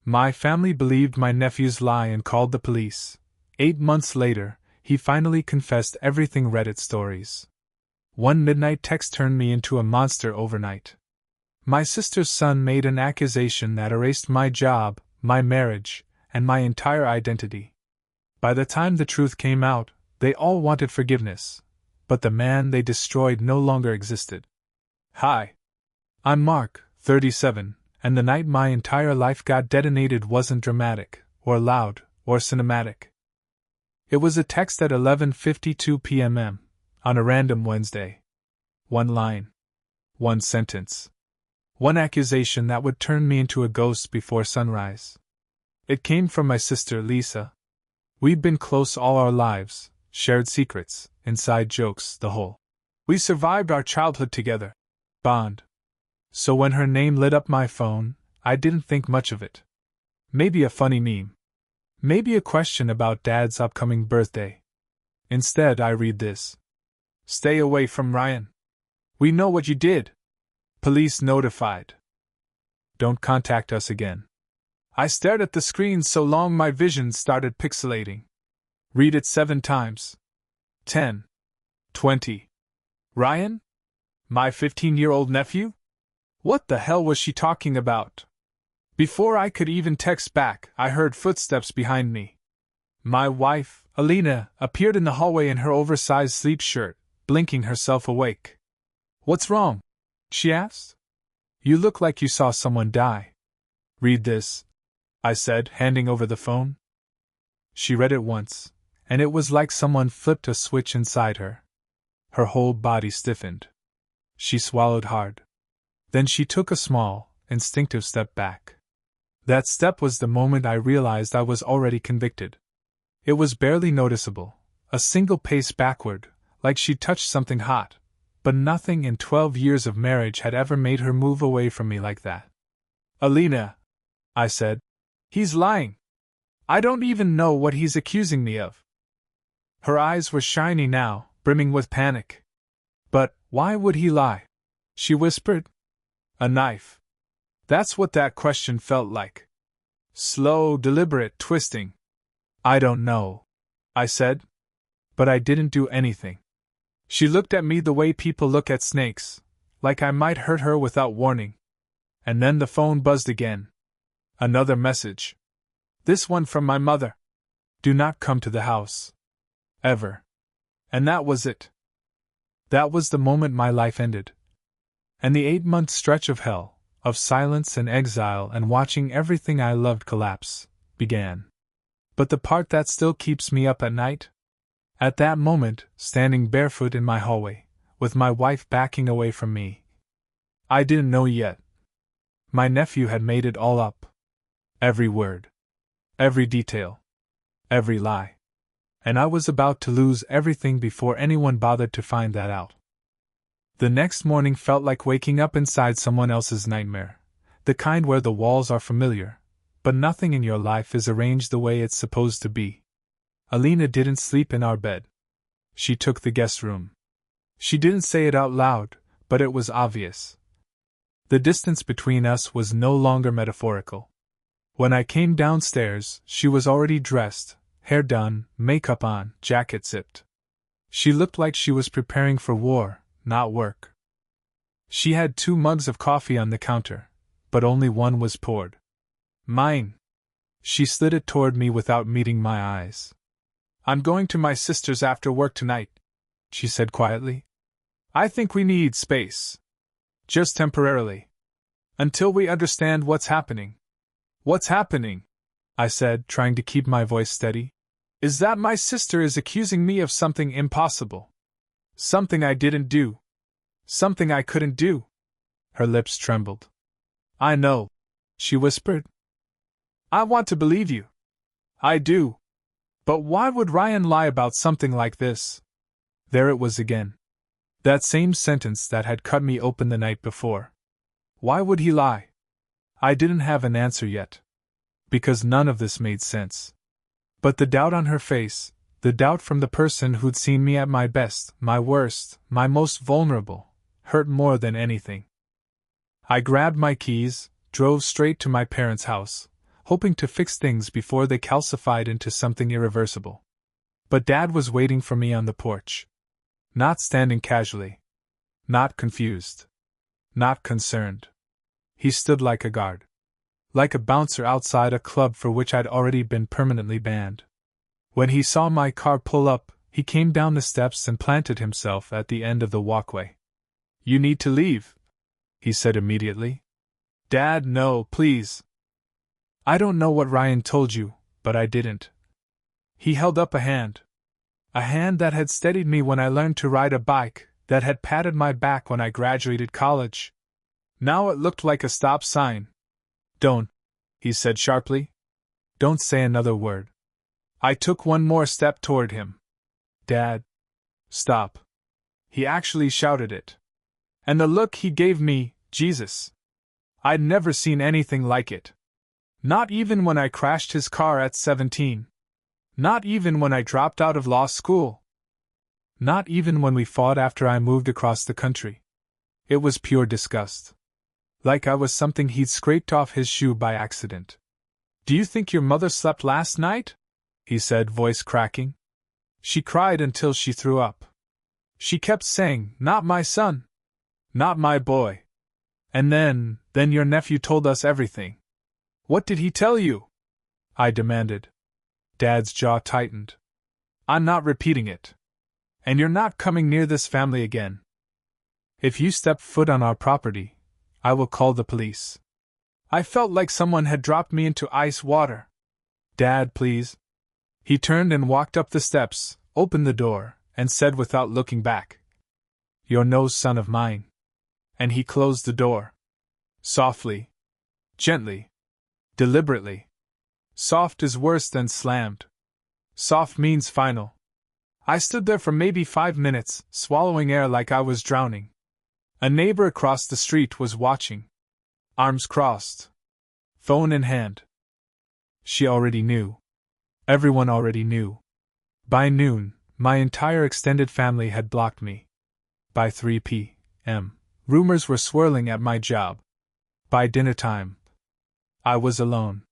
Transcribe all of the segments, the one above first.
My family believed my nephew's lie and called the police. 8 months later, he finally confessed everything Reddit stories. One midnight text turned me into a monster overnight. My sister's son made an accusation that erased my job, my marriage, and my entire identity. By the time the truth came out, they all wanted forgiveness, but the man they destroyed no longer existed. Hi. I'm Mark, 37, and the night my entire life got detonated wasn't dramatic, or loud, or cinematic. It was a text at 11:52 p.m. on a random Wednesday. One line. One sentence. One accusation that would turn me into a ghost before sunrise. It came from my sister Lisa. We'd been close all our lives, shared secrets, inside jokes, the whole. We survived our childhood together. Bond. So when her name lit up my phone, I didn't think much of it. Maybe a funny meme. Maybe a question about Dad's upcoming birthday. Instead, I read this. Stay away from Ryan. We know what you did. Police notified. Don't contact us again. I stared at the screen so long my vision started pixelating. Read it 7 times. 10. 20. Ryan? My 15-year-old nephew? What the hell was she talking about? Before I could even text back, I heard footsteps behind me. My wife, Alina, appeared in the hallway in her oversized sleep shirt, blinking herself awake. What's wrong? She asked. You look like you saw someone die. Read this, I said, handing over the phone. She read it once, and it was like someone flipped a switch inside her. Her whole body stiffened. She swallowed hard. Then she took a small, instinctive step back. That step was the moment I realized I was already convicted. It was barely noticeable, a single pace backward, like she'd touched something hot, but nothing in 12 years of marriage had ever made her move away from me like that. Alina, I said. He's lying. I don't even know what he's accusing me of. Her eyes were shiny now, brimming with panic. But why would he lie? She whispered. A knife. That's what that question felt like. Slow, deliberate, twisting. I don't know, I said. But I didn't do anything. She looked at me the way people look at snakes, like I might hurt her without warning. And then the phone buzzed again. Another message. This one from my mother. Do not come to the house. Ever. And that was it. That was the moment my life ended. And the 8-month stretch of hell, of silence and exile and watching everything I loved collapse, began. But the part that still keeps me up at night? At that moment, standing barefoot in my hallway, with my wife backing away from me. I didn't know yet. My nephew had made it all up. Every word. Every detail. Every lie. And I was about to lose everything before anyone bothered to find that out. The next morning felt like waking up inside someone else's nightmare, the kind where the walls are familiar, but nothing in your life is arranged the way it's supposed to be. Alina didn't sleep in our bed. She took the guest room. She didn't say it out loud, but it was obvious. The distance between us was no longer metaphorical. When I came downstairs, she was already dressed, hair done, makeup on, jacket zipped. She looked like she was preparing for war, not work. She had 2 mugs of coffee on the counter, but only one was poured. Mine. She slid it toward me without meeting my eyes. I'm going to my sister's after work tonight, she said quietly. I think we need space. Just temporarily. Until we understand what's happening. What's happening? I said, trying to keep my voice steady. Is that my sister is accusing me of something impossible. Something I didn't do. Something I couldn't do. Her lips trembled. I know, she whispered. I want to believe you. I do. But why would Ryan lie about something like this? There it was again. That same sentence that had cut me open the night before. Why would he lie? I didn't have an answer yet. Because none of this made sense. But the doubt on her face, the doubt from the person who'd seen me at my best, my worst, my most vulnerable, hurt more than anything. I grabbed my keys, drove straight to my parents' house, hoping to fix things before they calcified into something irreversible. But Dad was waiting for me on the porch. Not standing casually. Not confused. Not concerned. He stood like a guard. Like a bouncer outside a club for which I'd already been permanently banned. When he saw my car pull up, he came down the steps and planted himself at the end of the walkway. "You need to leave," he said immediately. "Dad, no, please." "I don't know what Ryan told you, but I didn't." He held up a hand. A hand that had steadied me when I learned to ride a bike, that had patted my back when I graduated college. Now it looked like a stop sign. "Don't," he said sharply. "Don't say another word." I took one more step toward him. "Dad, stop." He actually shouted it. And the look he gave me, Jesus! I'd never seen anything like it. Not even when I crashed his car at 17. Not even when I dropped out of law school. Not even when we fought after I moved across the country. It was pure disgust. Like I was something he'd scraped off his shoe by accident. "Do you think your mother slept last night?" he said, voice cracking. "She cried until she threw up. She kept saying, 'Not my son. Not my boy.' And then your nephew told us everything." "What did he tell you?" I demanded. Dad's jaw tightened. "I'm not repeating it. And you're not coming near this family again. If you step foot on our property, I will call the police." I felt like someone had dropped me into ice water. "Dad, please." He turned and walked up the steps, opened the door, and said without looking back, "You're no son of mine." And he closed the door. Softly. Gently. Deliberately. Soft is worse than slammed. Soft means final. I stood there for maybe 5 minutes, swallowing air like I was drowning. A neighbor across the street was watching. Arms crossed. Phone in hand. She already knew. Everyone already knew. By noon, my entire extended family had blocked me. By 3 p.m., rumors were swirling at my job. By dinner time, I was alone.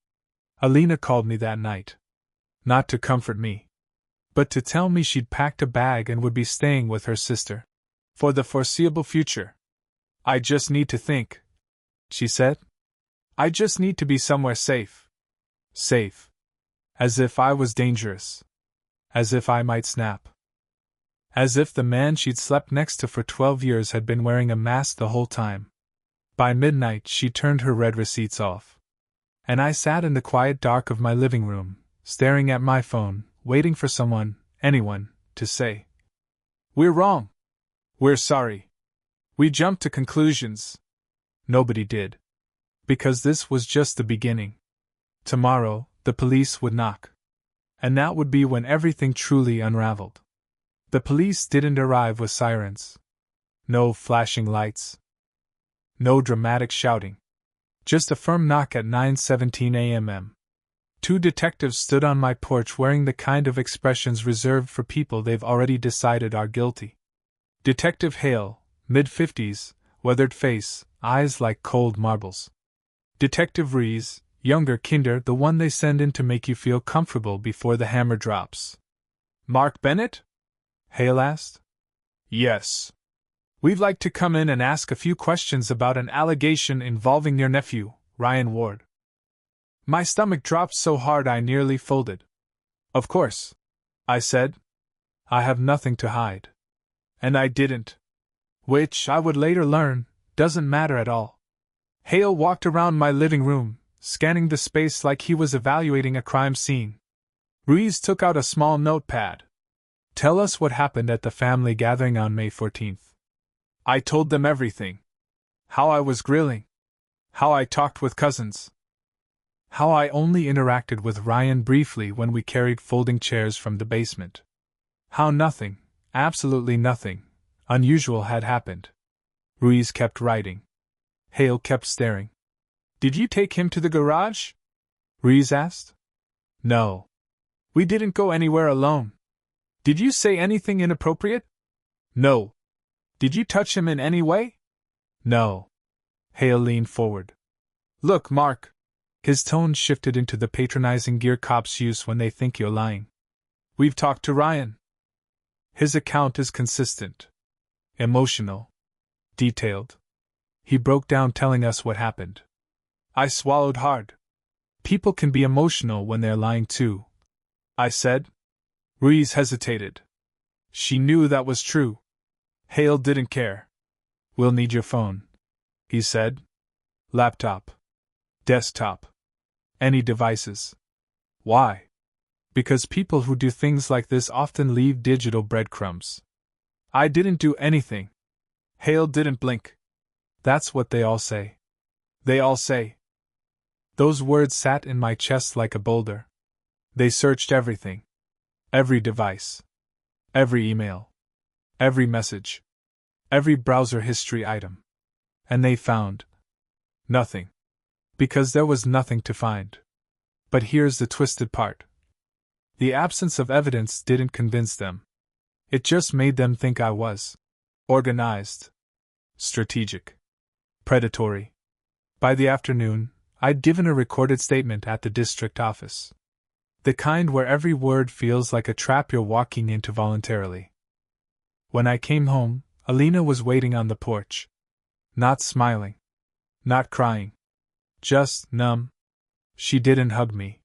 Alina called me that night. Not to comfort me, but to tell me she'd packed a bag and would be staying with her sister. For the foreseeable future. "I just need to think," she said. "I just need to be somewhere safe." Safe. As if I was dangerous. As if I might snap. As if the man she'd slept next to for 12 years had been wearing a mask the whole time. By midnight she turned her read receipts off. And I sat in the quiet dark of my living room, staring at my phone, waiting for someone, anyone, to say, "We're wrong. We're sorry." We jumped to conclusions. Nobody did. Because this was just the beginning. Tomorrow, the police would knock. And that would be when everything truly unraveled. The police didn't arrive with sirens. No flashing lights. No dramatic shouting. Just a firm knock at 9:17 a.m. 2 detectives stood on my porch wearing the kind of expressions reserved for people they've already decided are guilty. Detective Hale, mid-50s, weathered face, eyes like cold marbles. Detective Rees, younger, kinder, the one they send in to make you feel comfortable before the hammer drops. "Mark Bennett?" Hale asked. "Yes. We'd like to come in and ask a few questions about an allegation involving your nephew, Ryan Ward." My stomach dropped so hard I nearly folded. "Of course," I said. "I have nothing to hide." And I didn't. Which, I would later learn, doesn't matter at all. Hale walked around my living room, scanning the space like he was evaluating a crime scene. Ruiz took out a small notepad. "Tell us what happened at the family gathering on May 14th. I told them everything. How I was grilling. How I talked with cousins. How I only interacted with Ryan briefly when we carried folding chairs from the basement. How nothing, absolutely nothing, unusual had happened." Ruiz kept writing. Hale kept staring. "Did you take him to the garage?" Ruiz asked. "No. We didn't go anywhere alone." "Did you say anything inappropriate?" "No." "Did you touch him in any way?" "No." Hale leaned forward. "Look, Mark." His tone shifted into the patronizing gear cops use when they think you're lying. We've talked to Ryan. His account is consistent. Emotional. Detailed. He broke down telling us what happened. I swallowed hard. People can be emotional when they're lying too, I said. Ruiz hesitated. She knew that was true. Hale didn't care. We'll need your phone, he said. Laptop. Desktop. Any devices. Why? Because people who do things like this often leave digital breadcrumbs. I didn't do anything. Hale didn't blink. That's what they all say. They all say. Those words sat in my chest like a boulder. They searched everything. Every device. Every email. Every message. Every browser history item. And they found nothing. Because there was nothing to find. But here's the twisted part. The absence of evidence didn't convince them. It just made them think I was organized, strategic, predatory. By the afternoon, I'd given a recorded statement at the district office. The kind where every word feels like a trap you're walking into voluntarily. When I came home, Alina was waiting on the porch. Not smiling. Not crying. Just numb. She didn't hug me.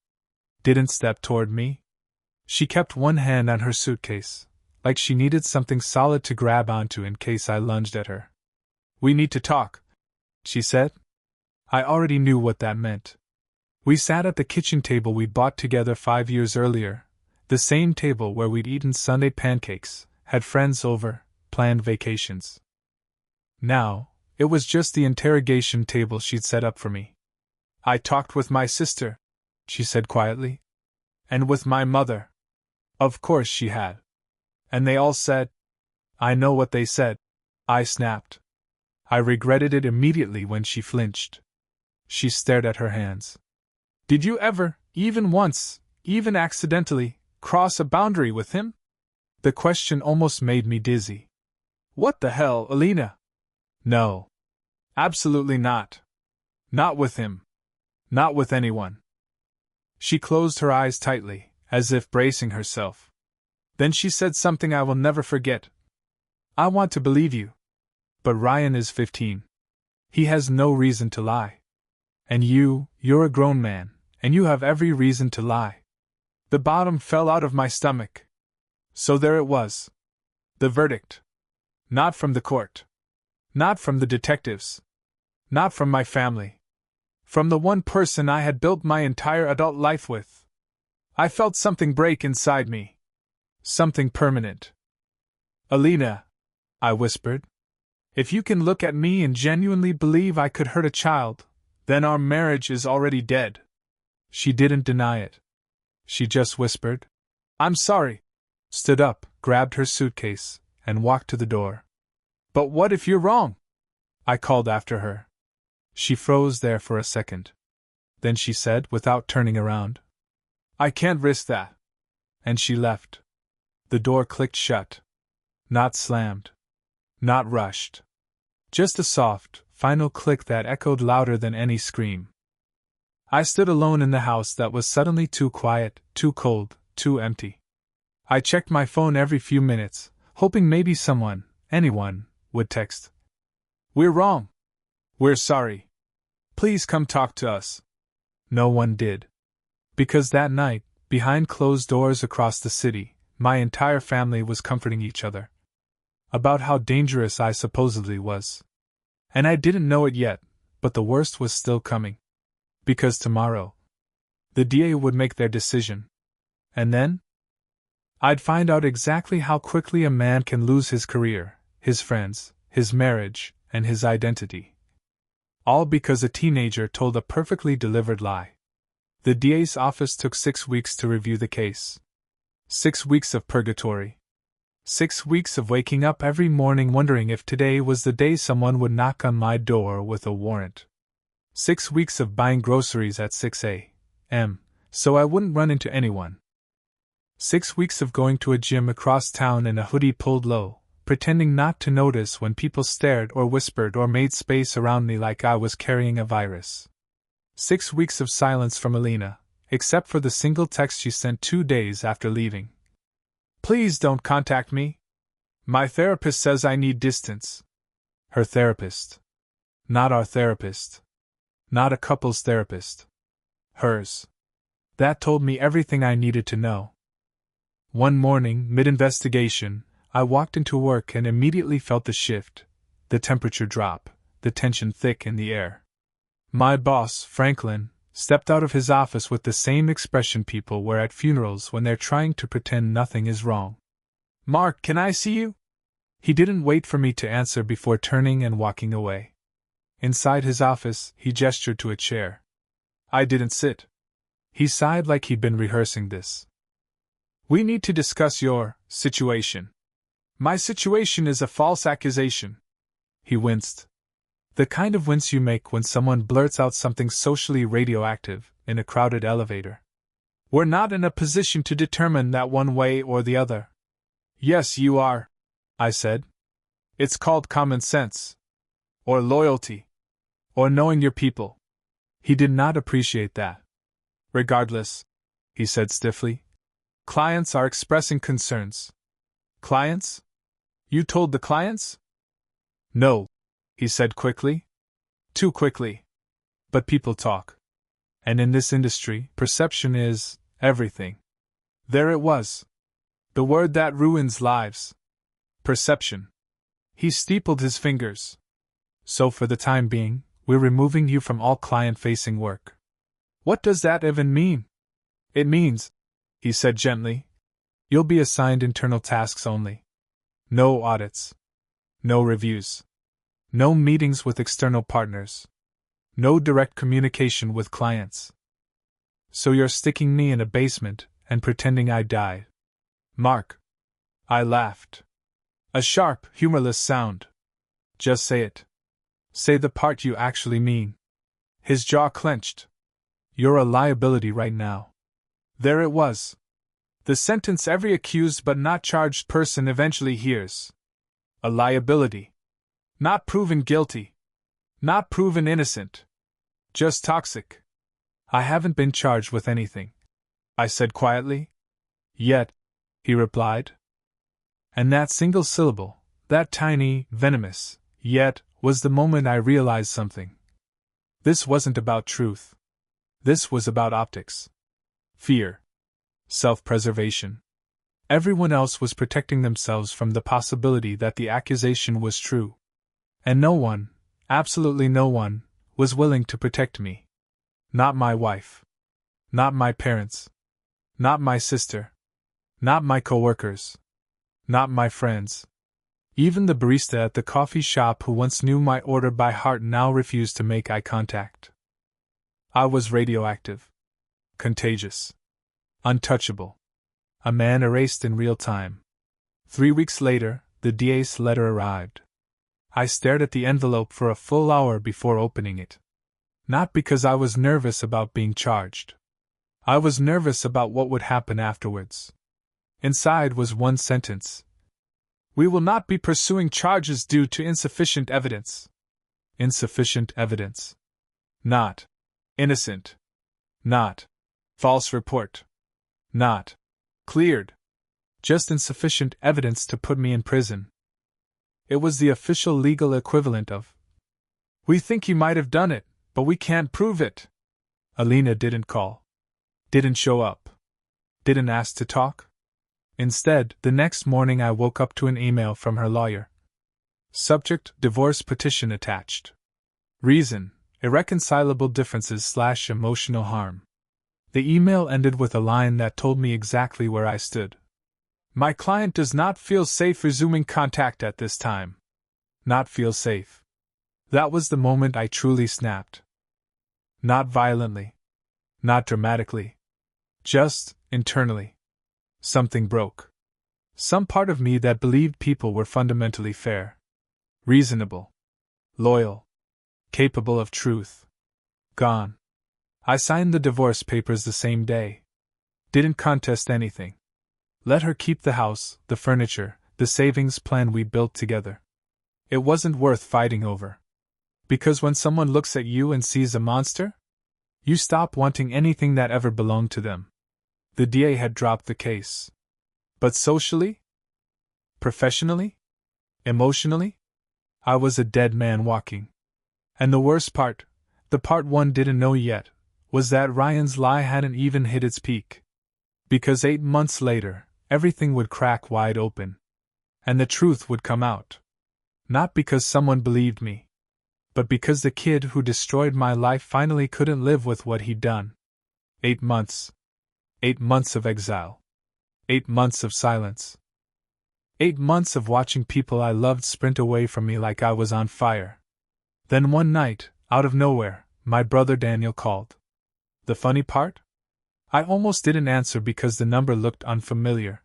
Didn't step toward me. She kept one hand on her suitcase, like she needed something solid to grab onto in case I lunged at her. We need to talk, she said. I already knew what that meant. We sat at the kitchen table we bought together 5 years earlier, the same table where we'd eaten Sunday pancakes, had friends over, planned vacations. Now, it was just the interrogation table she'd set up for me. I talked with my sister, she said quietly. And with my mother. Of course she had. And they all said. I know what they said. I snapped. I regretted it immediately when she flinched. She stared at her hands. Did you ever, even once, even accidentally, cross a boundary with him? The question almost made me dizzy. What the hell, Alina? No. Absolutely not. Not with him. Not with anyone. She closed her eyes tightly, as if bracing herself. Then she said something I will never forget. I want to believe you. But Ryan is 15. He has no reason to lie. And you're a grown man, and you have every reason to lie. The bottom fell out of my stomach. So there it was. The verdict. Not from the court. Not from the detectives. Not from my family. From the one person I had built my entire adult life with. I felt something break inside me. Something permanent. Alina, I whispered. If you can look at me and genuinely believe I could hurt a child, then our marriage is already dead. She didn't deny it. She just whispered, I'm sorry, stood up, grabbed her suitcase, and walked to the door. But what if you're wrong? I called after her. She froze there for a second. Then she said, without turning around, I can't risk that. And she left. The door clicked shut. Not slammed. Not rushed. Just a soft, final click that echoed louder than any scream. I stood alone in the house that was suddenly too quiet, too cold, too empty. I checked my phone every few minutes, hoping maybe someone, anyone, would text. We're wrong. We're sorry. Please come talk to us. No one did. Because that night, behind closed doors across the city, my entire family was comforting each other. About how dangerous I supposedly was. And I didn't know it yet, but the worst was still coming. Because tomorrow, the DA would make their decision. And then? I'd find out exactly how quickly a man can lose his career, his friends, his marriage, and his identity. All because a teenager told a perfectly delivered lie. The DA's office took 6 weeks to review the case. 6 weeks of purgatory. 6 weeks of waking up every morning wondering if today was the day someone would knock on my door with a warrant. 6 weeks of buying groceries at 6 a.m., so I wouldn't run into anyone. 6 weeks of going to a gym across town in a hoodie pulled low, pretending not to notice when people stared or whispered or made space around me like I was carrying a virus. 6 weeks of silence from Alina, except for the single text she sent 2 days after leaving. Please don't contact me. My therapist says I need distance. Her therapist. Not our therapist. Not a couple's therapist. Hers. That told me everything I needed to know. One morning, mid-investigation, I walked into work and immediately felt the shift, the temperature drop, the tension thick in the air. My boss, Franklin, stepped out of his office with the same expression people wear at funerals when they're trying to pretend nothing is wrong. Mark, can I see you? He didn't wait for me to answer before turning and walking away. Inside his office, he gestured to a chair. I didn't sit. He sighed like he'd been rehearsing this. We need to discuss your situation. My situation is a false accusation. He winced. The kind of wince you make when someone blurts out something socially radioactive in a crowded elevator. We're not in a position to determine that one way or the other. Yes, you are, I said. It's called common sense. Or loyalty. Or knowing your people. He did not appreciate that. Regardless, he said stiffly, clients are expressing concerns. Clients? You told the clients? No, he said quickly. Too quickly. But people talk. And in this industry, perception is everything. There it was. The word that ruins lives. Perception. He steepled his fingers. So for the time being, we're removing you from all client-facing work. What does that even mean? It means, he said gently, you'll be assigned internal tasks only. No audits. No reviews. No meetings with external partners. No direct communication with clients. So you're sticking me in a basement and pretending I died. Mark. I laughed. A sharp, humorless sound. Just say it. Say the part you actually mean. His jaw clenched. You're a liability right now. There it was. The sentence every accused but not charged person eventually hears. A liability. Not proven guilty. Not proven innocent. Just toxic. I haven't been charged with anything, I said quietly. Yet, he replied. And that single syllable, that tiny, venomous, yet, was the moment I realized something. This wasn't about truth. This was about optics. Fear. Self-preservation. Everyone else was protecting themselves from the possibility that the accusation was true. And no one, absolutely no one, was willing to protect me. Not my wife. Not my parents. Not my sister. Not my coworkers. Not my friends. Even the barista at the coffee shop who once knew my order by heart now refused to make eye contact. I was radioactive. Contagious. Untouchable. A man erased in real time. 3 weeks later, the DA's letter arrived. I stared at the envelope for a full hour before opening it. Not because I was nervous about being charged. I was nervous about what would happen afterwards. Inside was one sentence. We will not be pursuing charges due to insufficient evidence. Insufficient evidence. Not innocent. Not false report. Not cleared. Just insufficient evidence to put me in prison. It was the official legal equivalent of, we think you might have done it, but we can't prove it. Alina didn't call. Didn't show up. Didn't ask to talk. Instead, the next morning I woke up to an email from her lawyer. Subject: divorce petition attached. Reason: irreconcilable differences/emotional harm. The email ended with a line that told me exactly where I stood. My client does not feel safe resuming contact at this time. Not feel safe. That was the moment I truly snapped. Not violently. Not dramatically. Just, internally. Something broke. Some part of me that believed people were fundamentally fair. Reasonable. Loyal. Capable of truth. Gone. I signed the divorce papers the same day. Didn't contest anything. Let her keep the house, the furniture, the savings plan we built together. It wasn't worth fighting over. Because when someone looks at you and sees a monster? You stop wanting anything that ever belonged to them. The DA had dropped the case. But socially? Professionally? Emotionally? I was a dead man walking. And the worst part, the part one didn't know yet, was that Ryan's lie hadn't even hit its peak. Because 8 months later, everything would crack wide open. And the truth would come out. Not because someone believed me, but because the kid who destroyed my life finally couldn't live with what he'd done. 8 months. 8 months of exile. 8 months of silence. 8 months of watching people I loved sprint away from me like I was on fire. Then one night, out of nowhere, my brother Daniel called. The funny part? I almost didn't answer because the number looked unfamiliar.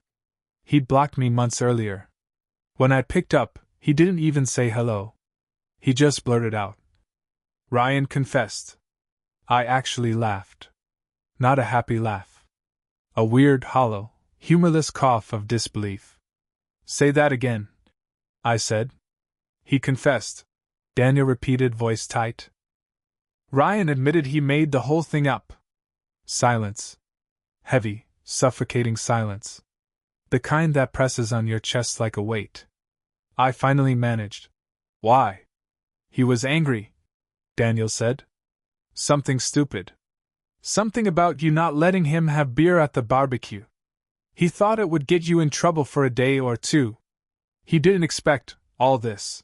He'd blocked me months earlier. When I picked up, he didn't even say hello. He just blurted out. Ryan confessed. I actually laughed. Not a happy laugh. A weird, hollow, humorless cough of disbelief. Say that again, I said. He confessed, Daniel repeated, voice tight. Ryan admitted he made the whole thing up. Silence. Heavy, suffocating silence. The kind that presses on your chest like a weight. I finally managed. Why? He was angry, Daniel said. Something stupid. Something about you not letting him have beer at the barbecue. He thought it would get you in trouble for a day or two. He didn't expect all this.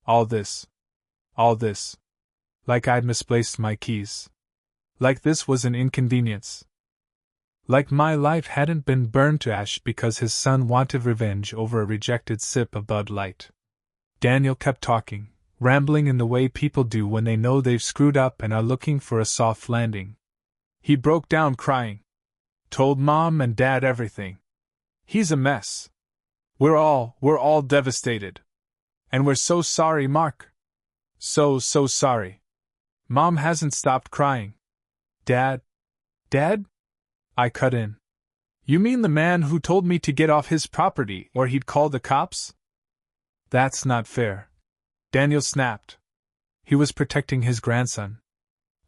All this. All this. Like I'd misplaced my keys. Like this was an inconvenience. Like my life hadn't been burned to ash because his son wanted revenge over a rejected sip of Bud Light. Daniel kept talking, rambling in the way people do when they know they've screwed up and are looking for a soft landing. He broke down crying. Told Mom and Dad everything. He's a mess. We're all devastated. And we're so sorry, Mark. So sorry. Mom hasn't stopped crying. Dad? I cut in. You mean the man who told me to get off his property or he'd call the cops? That's not fair. Daniel snapped. He was protecting his grandson.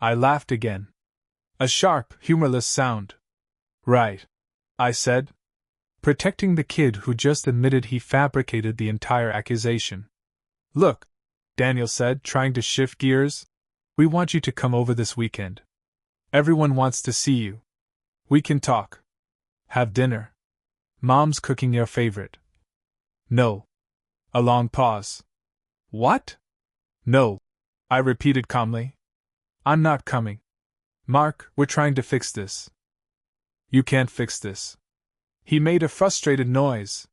I laughed again. A sharp, humorless sound. Right, I said. Protecting the kid who just admitted he fabricated the entire accusation. Look, Daniel said, trying to shift gears. We want you to come over this weekend. Everyone wants to see you. We can talk. Have dinner. Mom's cooking your favorite. No. A long pause. What? No. I repeated calmly. I'm not coming. Mark, we're trying to fix this. You can't fix this. He made a frustrated noise.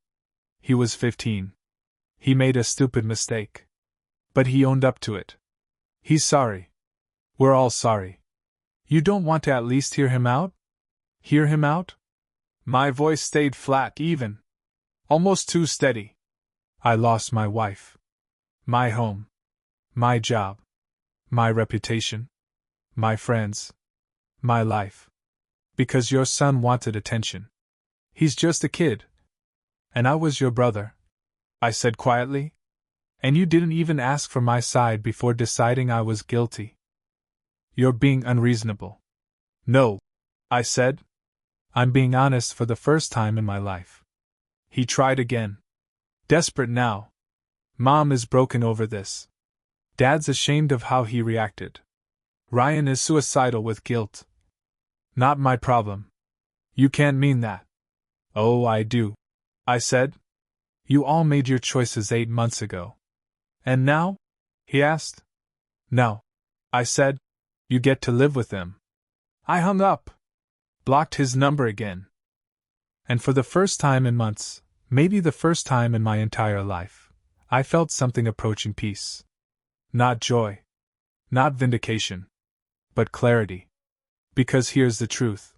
He was 15. He made a stupid mistake. But he owned up to it. He's sorry. We're all sorry. You don't want to at least hear him out? Hear him out? My voice stayed flat, even. Almost too steady. I lost my wife. My home. My job. My reputation. My friends. My life. Because your son wanted attention. He's just a kid. And I was your brother, I said quietly. And you didn't even ask for my side before deciding I was guilty. You're being unreasonable. No, I said. I'm being honest for the first time in my life. He tried again. Desperate now. Mom is broken over this. Dad's ashamed of how he reacted. Ryan is suicidal with guilt. Not my problem. You can't mean that. Oh, I do, I said. You all made your choices 8 months ago. And now? He asked. No, I said. You get to live with them. I hung up. Blocked his number again. And for the first time in months, maybe the first time in my entire life, I felt something approaching peace. Not joy. Not vindication. But clarity. Because here's the truth.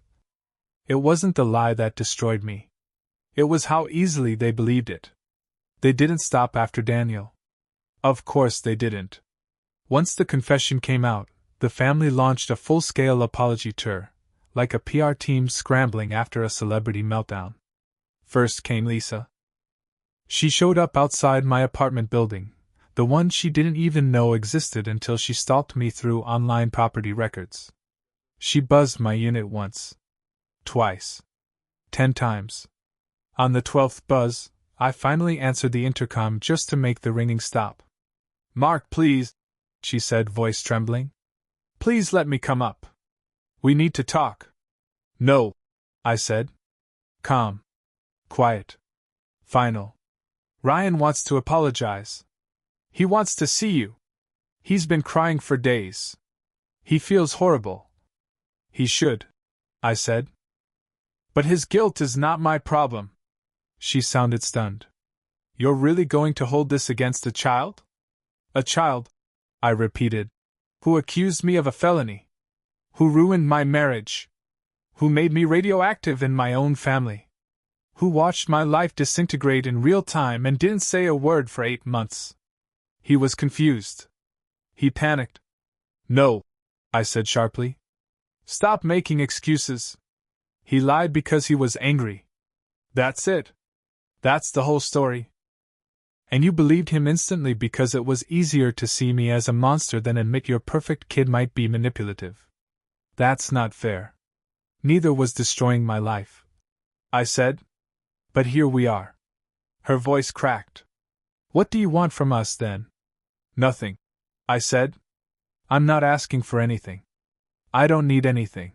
It wasn't the lie that destroyed me. It was how easily they believed it. They didn't stop after Daniel. Of course they didn't. Once the confession came out, the family launched a full-scale apology tour, like a PR team scrambling after a celebrity meltdown. First came Lisa. She showed up outside my apartment building, the one she didn't even know existed until she stalked me through online property records. She buzzed my unit once. Twice. 10 times. On the 12th buzz, I finally answered the intercom just to make the ringing stop. "Mark, please," she said, voice trembling. "Please let me come up. We need to talk." "No," I said. Calm. Quiet. Final. "Ryan wants to apologize. He wants to see you. He's been crying for days. He feels horrible." "He should," I said. "But his guilt is not my problem." She sounded stunned. "You're really going to hold this against a child?" "A child," I repeated, "who accused me of a felony. Who ruined my marriage. Who made me radioactive in my own family. Who watched my life disintegrate in real time and didn't say a word for 8 months." He was confused. He panicked. "No," I said sharply. "Stop making excuses. He lied because he was angry. That's it. That's the whole story. And you believed him instantly because it was easier to see me as a monster than admit your perfect kid might be manipulative. That's not fair. Neither was destroying my life," I said. "But here we are." Her voice cracked. "What do you want from us, then?" "Nothing," I said. "I'm not asking for anything. I don't need anything.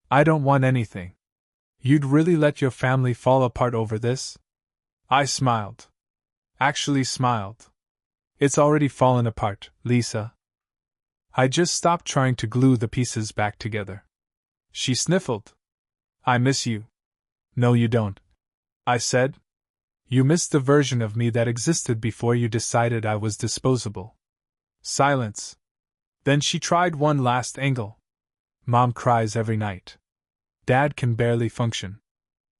I don't want anything. You'd really let your family fall apart over this?" I smiled. Actually smiled. "It's already fallen apart, Lisa. I just stopped trying to glue the pieces back together." She sniffled. "I miss you." "No, you don't," I said. "You miss the version of me that existed before you decided I was disposable." Silence. Then she tried one last angle. "Mom cries every night. Dad can barely function.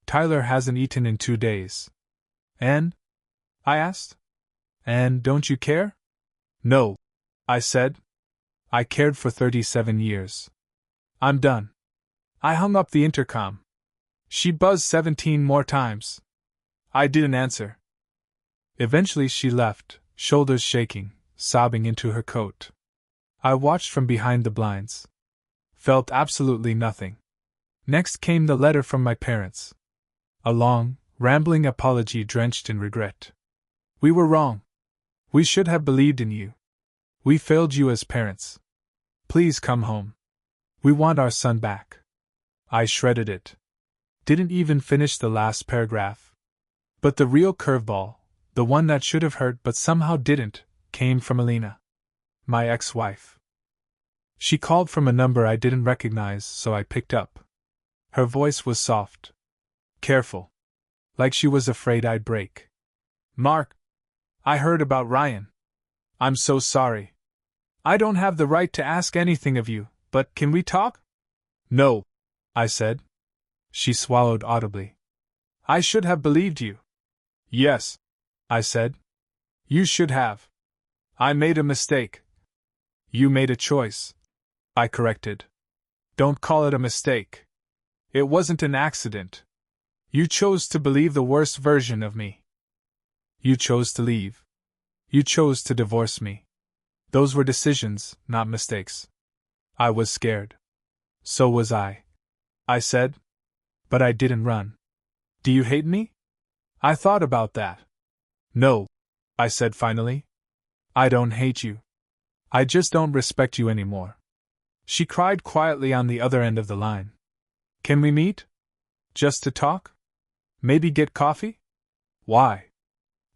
Tyler hasn't eaten in 2 days. And?" I asked. "And don't you care?" "No," I said. "I cared for 37 years. I'm done." I hung up the intercom. She buzzed 17 more times. I didn't answer. Eventually she left, shoulders shaking, sobbing into her coat. I watched from behind the blinds. Felt absolutely nothing. Next came the letter from my parents. A long, rambling apology drenched in regret. "We were wrong. We should have believed in you. We failed you as parents. Please come home. We want our son back." I shredded it. Didn't even finish the last paragraph. But the real curveball, the one that should have hurt but somehow didn't, came from Alina. My ex-wife. She called from a number I didn't recognize, so I picked up. Her voice was soft. Careful. Like she was afraid I'd break. "Mark, I heard about Ryan. I'm so sorry. I don't have the right to ask anything of you, but can we talk?" "No," I said. She swallowed audibly. "I should have believed you." "Yes," I said. "You should have. I made a mistake." "You made a choice," I corrected. "Don't call it a mistake. It wasn't an accident. You chose to believe the worst version of me. You chose to leave. You chose to divorce me. Those were decisions, not mistakes." I was scared. "So was I said. "But I didn't run." "Do you hate me?" I thought about that. "No," I said finally. "I don't hate you. I just don't respect you anymore." She cried quietly on the other end of the line. "Can we meet? Just to talk? Maybe get coffee?" "Why?"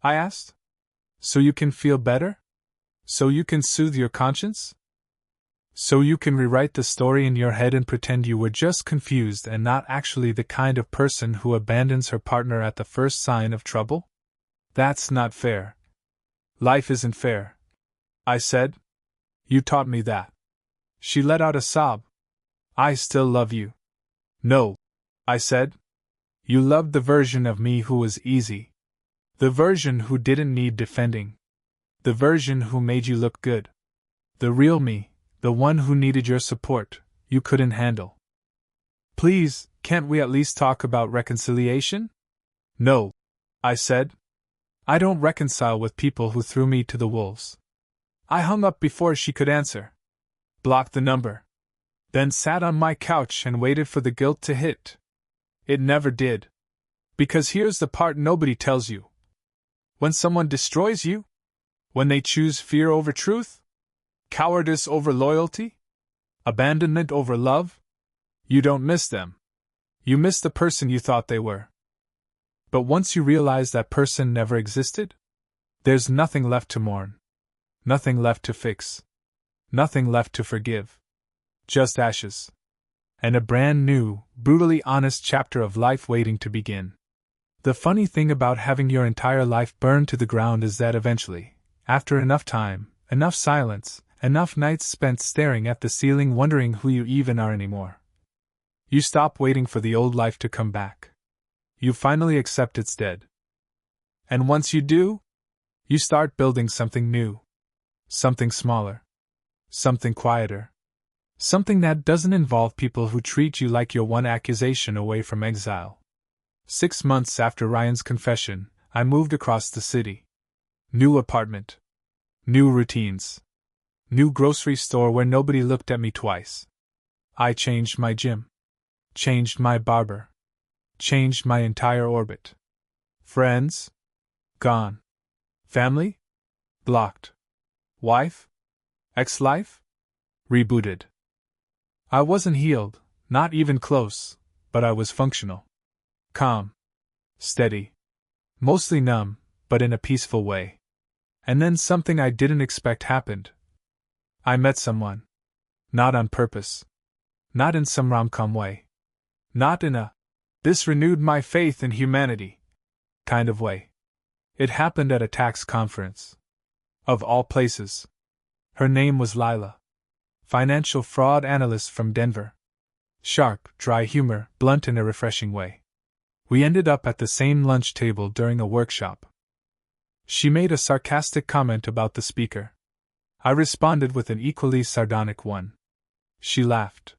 I asked. "So you can feel better? So you can soothe your conscience? So you can rewrite the story in your head and pretend you were just confused and not actually the kind of person who abandons her partner at the first sign of trouble? That's not fair. Life isn't fair," I said. "You taught me that." She let out a sob. "I still love you." "No," I said. "You loved the version of me who was easy. The version who didn't need defending. The version who made you look good. The real me, the one who needed your support, you couldn't handle. Please, can't we at least talk about reconciliation?" "No," I said. "I don't reconcile with people who threw me to the wolves." I hung up before she could answer. "Block the number." then sat on my couch and waited for the guilt to hit. It never did. Because here's the part nobody tells you. When someone destroys you? When they choose fear over truth? Cowardice over loyalty? Abandonment over love? You don't miss them. You miss the person you thought they were. But once you realize that person never existed, there's nothing left to mourn. Nothing left to fix. Nothing left to forgive. Just ashes. And a brand new, brutally honest chapter of life waiting to begin. The funny thing about having your entire life burned to the ground is that eventually, after enough time, enough silence, enough nights spent staring at the ceiling wondering who you even are anymore, you stop waiting for the old life to come back. You finally accept it's dead. And once you do, you start building something new. Something smaller. Something quieter. Something that doesn't involve people who treat you like you're one accusation away from exile. 6 months after Ryan's confession, I moved across the city. New apartment. New routines. New grocery store where nobody looked at me twice. I changed my gym. Changed my barber. Changed my entire orbit. Friends? Gone. Family? Blocked. Wife? Ex-life? Rebooted. I wasn't healed, not even close, but I was functional. Calm. Steady. Mostly numb, but in a peaceful way. And then something I didn't expect happened. I met someone. Not on purpose. Not in some rom-com way. Not in a "this renewed my faith in humanity" kind of way. It happened at a tax conference. Of all places. Her name was Lila. Financial fraud analyst from Denver. Sharp, dry humor, blunt in a refreshing way. We ended up at the same lunch table during a workshop. She made a sarcastic comment about the speaker. I responded with an equally sardonic one. She laughed.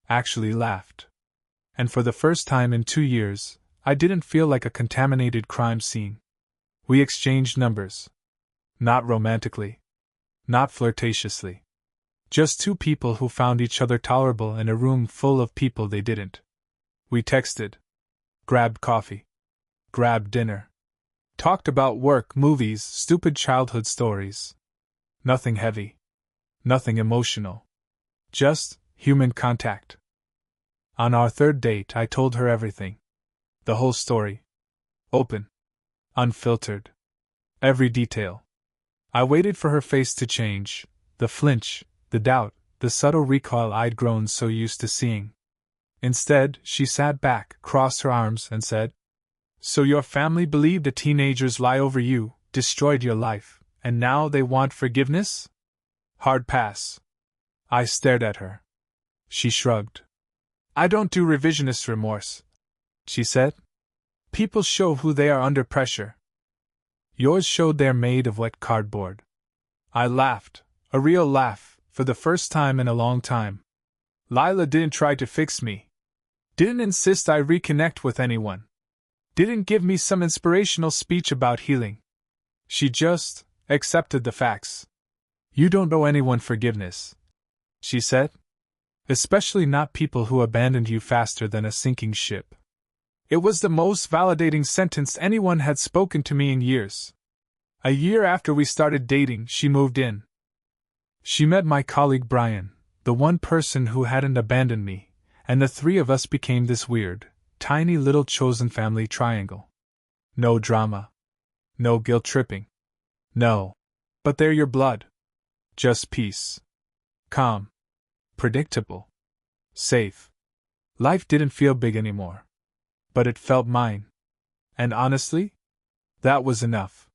Actually laughed. And for the first time in 2 years, I didn't feel like a contaminated crime scene. We exchanged numbers. Not romantically. Not flirtatiously. Just two people who found each other tolerable in a room full of people they didn't. We texted. Grabbed coffee. Grabbed dinner. Talked about work, movies, stupid childhood stories. Nothing heavy. Nothing emotional. Just human contact. On our third date, I told her everything. The whole story. Open. Unfiltered. Every detail. I waited for her face to change, the flinch, the doubt, the subtle recoil I'd grown so used to seeing. Instead, she sat back, crossed her arms, and said, "So your family believed a teenager's lie over you, destroyed your life, and now they want forgiveness?" Hard pass. I stared at her. She shrugged. "I don't do revisionist remorse," she said. "People show who they are under pressure. Yours showed they're made of wet cardboard." I laughed, a real laugh, for the first time in a long time. Lila didn't try to fix me. Didn't insist I reconnect with anyone. Didn't give me some inspirational speech about healing. She just accepted the facts. "You don't owe anyone forgiveness," she said. "Especially not people who abandoned you faster than a sinking ship." It was the most validating sentence anyone had spoken to me in years. A year after we started dating, she moved in. She met my colleague Brian, the one person who hadn't abandoned me, and the three of us became this weird, tiny little chosen family triangle. No drama. No guilt tripping. No. But they're your blood. Just peace. Calm. Predictable. Safe. Life didn't feel big anymore. But it felt mine. And honestly, that was enough.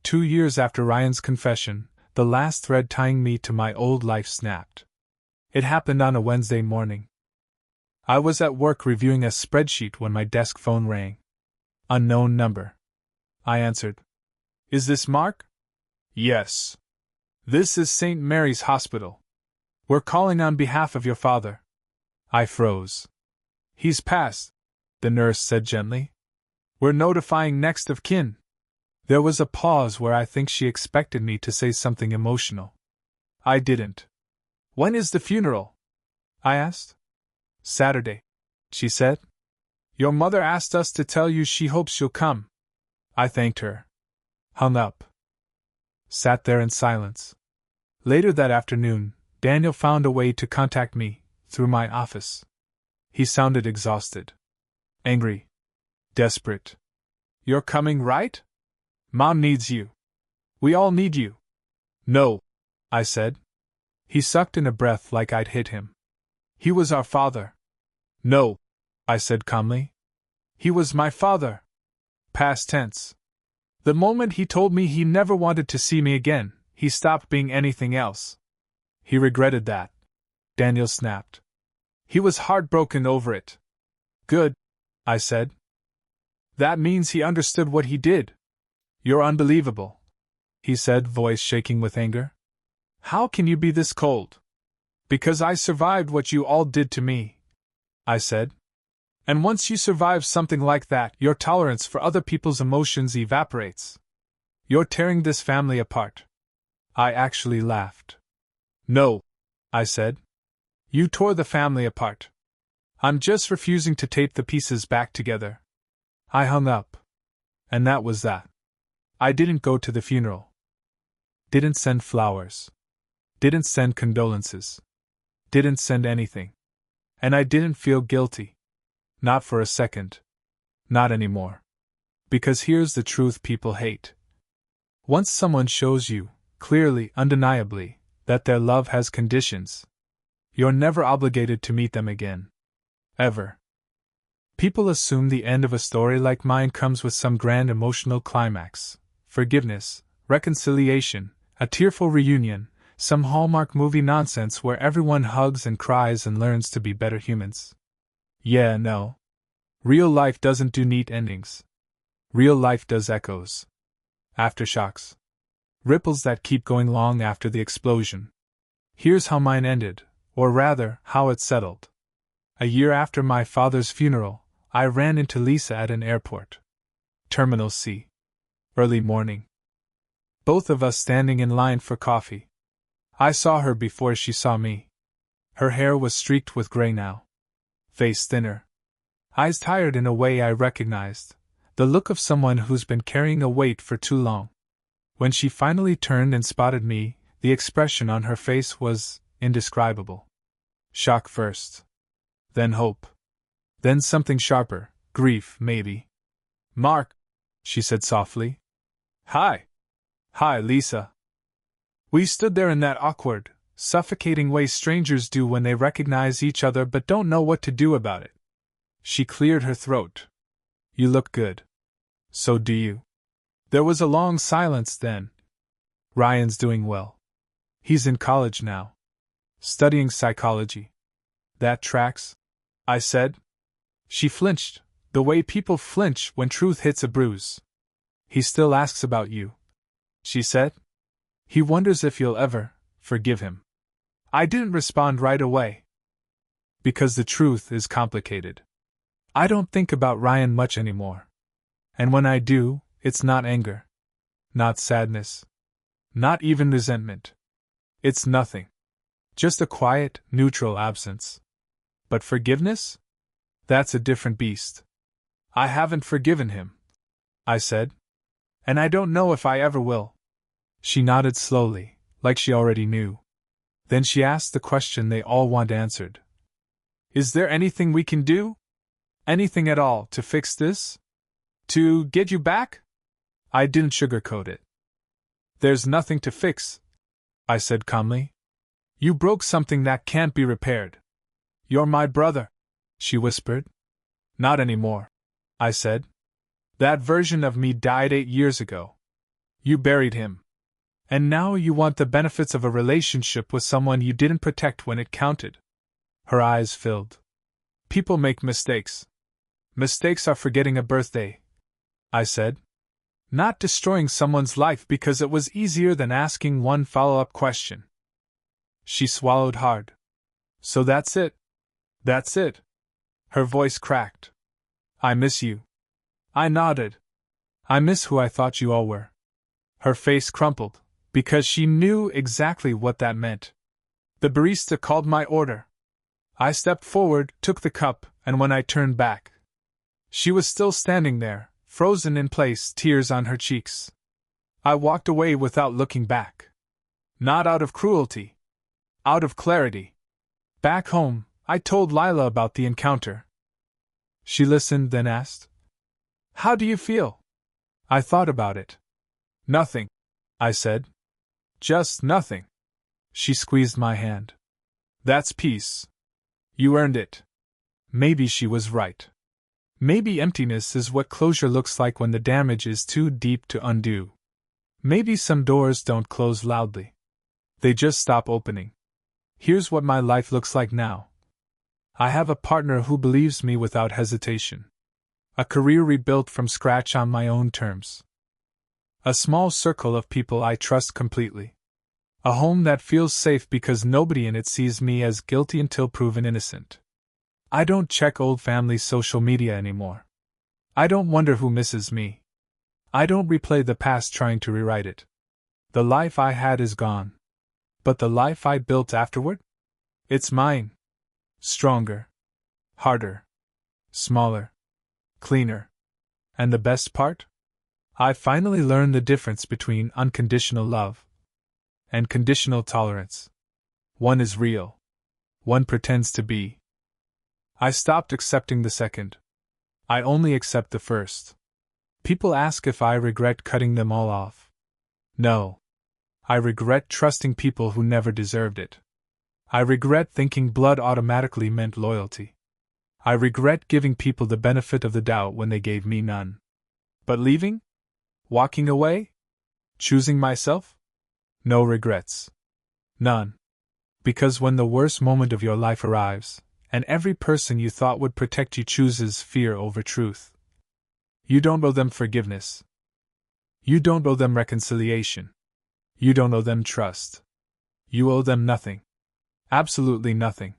2 years after Ryan's confession, the last thread tying me to my old life snapped. It happened on a Wednesday morning. I was at work reviewing a spreadsheet when my desk phone rang. Unknown number. I answered. "Is this Mark?" "Yes." "This is St. Mary's Hospital. We're calling on behalf of your father." I froze. "He's passed," the nurse said gently. "We're notifying next of kin." There was a pause where I think she expected me to say something emotional. I didn't. "When is the funeral?" I asked. Saturday, she said. Your mother asked us to tell you she hopes you'll come. I thanked her. Hung up. Sat there in silence. Later that afternoon, Daniel found a way to contact me, through my office. He sounded exhausted. Angry. Desperate. You're coming, right? Mom needs you. We all need you. No, I said. He sucked in a breath like I'd hit him. He was our father. No, I said calmly. He was my father. Past tense. The moment he told me he never wanted to see me again, he stopped being anything else. He regretted that. Daniel snapped. He was heartbroken over it. Good, I said. That means he understood what he did. You're unbelievable, he said, voice shaking with anger. How can you be this cold? Because I survived what you all did to me, I said. And once you survive something like that, your tolerance for other people's emotions evaporates. You're tearing this family apart. I actually laughed. No, I said. You tore the family apart. I'm just refusing to tape the pieces back together. I hung up. And that was that. I didn't go to the funeral. Didn't send flowers. Didn't send condolences. Didn't send anything. And I didn't feel guilty. Not for a second. Not anymore. Because here's the truth people hate. Once someone shows you, clearly, undeniably, that their love has conditions, you're never obligated to meet them again. Ever. People assume the end of a story like mine comes with some grand emotional climax, forgiveness, reconciliation, a tearful reunion, some Hallmark movie nonsense where everyone hugs and cries and learns to be better humans. Yeah, no. Real life doesn't do neat endings. Real life does echoes. Aftershocks. Ripples that keep going long after the explosion. Here's how mine ended, or rather, how it settled. A year after my father's funeral, I ran into Lisa at an airport. Terminal C. Early morning. Both of us standing in line for coffee. I saw her before she saw me. Her hair was streaked with gray now. Face thinner. Eyes tired in a way I recognized, the look of someone who's been carrying a weight for too long. When she finally turned and spotted me, the expression on her face was indescribable. Shock first. Then hope. Then something sharper, grief, maybe. Mark, she said softly. Hi. Hi, Lisa. We stood there in that awkward, suffocating way strangers do when they recognize each other but don't know what to do about it. She cleared her throat. You look good. So do you. There was a long silence then. Ryan's doing well. He's in college now. Studying psychology. That tracks, I said. She flinched, the way people flinch when truth hits a bruise. He still asks about you, she said. He wonders if you'll ever forgive him. I didn't respond right away. Because the truth is complicated. I don't think about Ryan much anymore. And when I do, it's not anger. Not sadness. Not even resentment. It's nothing. Just a quiet, neutral absence. But forgiveness? That's a different beast. I haven't forgiven him, I said. And I don't know if I ever will. She nodded slowly, like she already knew. Then she asked the question they all want answered. Is there anything we can do? Anything at all to fix this? To get you back? I didn't sugarcoat it. There's nothing to fix, I said calmly. You broke something that can't be repaired. You're my brother, she whispered. Not anymore, I said. That version of me died 8 years ago. You buried him. And now you want the benefits of a relationship with someone you didn't protect when it counted. Her eyes filled. People make mistakes. Mistakes are forgetting a birthday, I said. Not destroying someone's life because it was easier than asking one follow-up question. She swallowed hard. So that's it. That's it. Her voice cracked. I miss you. I nodded. I miss who I thought you all were. Her face crumpled, because she knew exactly what that meant. The barista called my order. I stepped forward, took the cup, and when I turned back, she was still standing there, frozen in place, tears on her cheeks. I walked away without looking back. Not out of cruelty. Out of clarity. Back home, I told Lila about the encounter. She listened, then asked, "How do you feel?" I thought about it. "Nothing," I said. "Just nothing." She squeezed my hand. "That's peace. You earned it." Maybe she was right. Maybe emptiness is what closure looks like when the damage is too deep to undo. Maybe some doors don't close loudly. They just stop opening. Here's what my life looks like now. I have a partner who believes me without hesitation. A career rebuilt from scratch on my own terms. A small circle of people I trust completely. A home that feels safe because nobody in it sees me as guilty until proven innocent. I don't check old family social media anymore. I don't wonder who misses me. I don't replay the past trying to rewrite it. The life I had is gone. But the life I built afterward? It's mine. Stronger. Harder. Smaller. Cleaner. And the best part? I finally learned the difference between unconditional love and conditional tolerance. One is real. One pretends to be. I stopped accepting the second. I only accept the first. People ask if I regret cutting them all off. No. I regret trusting people who never deserved it. I regret thinking blood automatically meant loyalty. I regret giving people the benefit of the doubt when they gave me none. But leaving? Walking away? Choosing myself? No regrets. None. Because when the worst moment of your life arrives, and every person you thought would protect you chooses fear over truth, you don't owe them forgiveness. You don't owe them reconciliation. You don't owe them trust. You owe them nothing. Absolutely nothing.